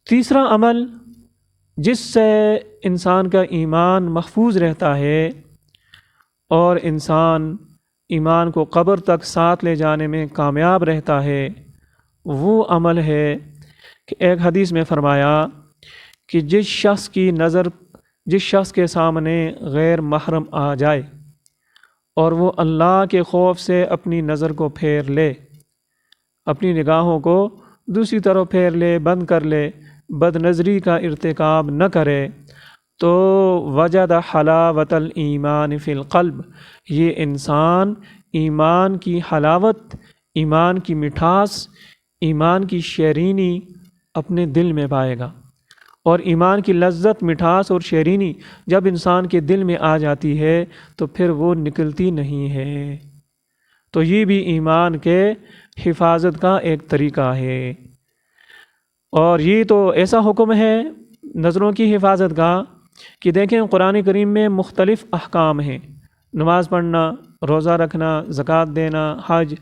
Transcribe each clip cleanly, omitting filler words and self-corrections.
تیسرا عمل جس سے انسان کا ایمان محفوظ رہتا ہے اور انسان ایمان کو قبر تک ساتھ لے جانے میں کامیاب رہتا ہے، وہ عمل ہے کہ ایک حدیث میں فرمایا کہ جس شخص کے سامنے غیر محرم آ جائے اور وہ اللہ کے خوف سے اپنی نظر کو پھیر لے، اپنی نگاہوں کو دوسری طرف پھیر لے، بند کر لے، بد نظری کا ارتکاب نہ کرے، تو وجد حلاوت الایمان فی القلب، یہ انسان ایمان کی حلاوت، ایمان کی مٹھاس، ایمان کی شیرینی اپنے دل میں پائے گا۔ اور ایمان کی لذت، مٹھاس اور شیرینی جب انسان کے دل میں آ جاتی ہے تو پھر وہ نکلتی نہیں ہے۔ تو یہ بھی ایمان کے حفاظت کا ایک طریقہ ہے۔ اور یہ تو ایسا حکم ہے نظروں کی حفاظت کا کہ دیکھیں قرآن کریم میں مختلف احکام ہیں، نماز پڑھنا، روزہ رکھنا، زکوٰۃ دینا، حج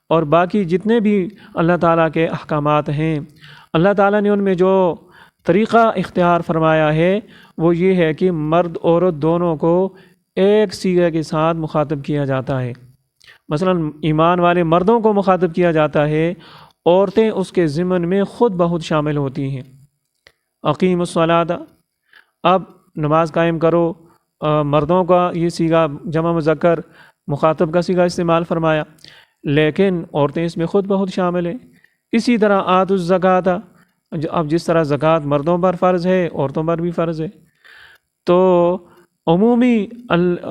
اور باقی جتنے بھی اللہ تعالیٰ کے احکامات ہیں، اللہ تعالیٰ نے ان میں جو طریقہ اختیار فرمایا ہے وہ یہ ہے کہ مرد عورت دونوں کو ایک صیغے کے ساتھ مخاطب کیا جاتا ہے۔ مثلا ایمان والے مردوں کو مخاطب کیا جاتا ہے، عورتیں اس کے ضمن میں خود بخود شامل ہوتی ہیں۔ اقیم الصلاۃ، اب نماز قائم کرو، مردوں کا یہ صیغہ جمع مذکر مخاطب کا صیغہ استعمال فرمایا، لیکن عورتیں اس میں خود بخود شامل ہیں۔ اسی طرح آتوا الزکوٰۃ، اب جس طرح زکوٰۃ مردوں پر فرض ہے عورتوں پر بھی فرض ہے۔ تو عمومی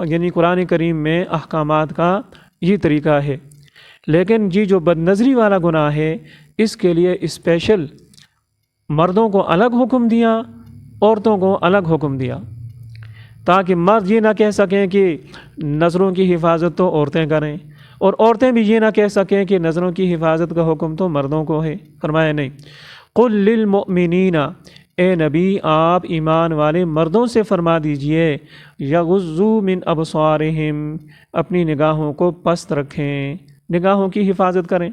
یعنی قرآن کریم میں احکامات کا یہ طریقہ ہے، لیکن یہ جو بد نظری والا گناہ ہے اس کے لیے اسپیشل مردوں کو الگ حکم دیا، عورتوں کو الگ حکم دیا، تاکہ مرد یہ نہ کہہ سکیں کہ نظروں کی حفاظت تو عورتیں کریں، اور عورتیں بھی یہ نہ کہہ سکیں کہ نظروں کی حفاظت کا حکم تو مردوں کو ہے۔ فرمایا نہیں، قل للمؤمنین، اے نبی آپ ایمان والے مردوں سے فرما دیجئے، یغضوا من ابصارہم، اپنی نگاہوں کو پست رکھیں، نگاہوں کی حفاظت کریں۔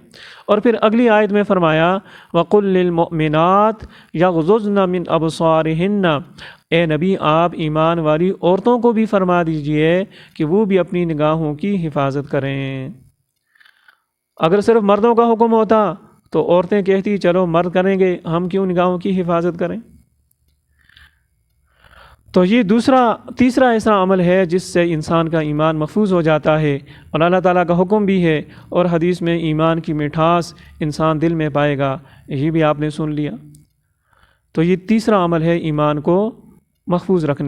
اور پھر اگلی آیت میں فرمایا وقل للمؤمنات یغضضن من ابصارہن، اے نبی آپ ایمان والی عورتوں کو بھی فرما دیجئے کہ وہ بھی اپنی نگاہوں کی حفاظت کریں۔ اگر صرف مردوں کا حکم ہوتا تو عورتیں کہتی چلو مرد کریں گے، ہم کیوں نگاہوں کی حفاظت کریں۔ تو یہ تیسرا ایسا عمل ہے جس سے انسان کا ایمان محفوظ ہو جاتا ہے، اور اللہ تعالیٰ کا حکم بھی ہے، اور حدیث میں ایمان کی مٹھاس انسان دل میں پائے گا، یہ بھی آپ نے سن لیا۔ تو یہ تیسرا عمل ہے ایمان کو محفوظ رکھنے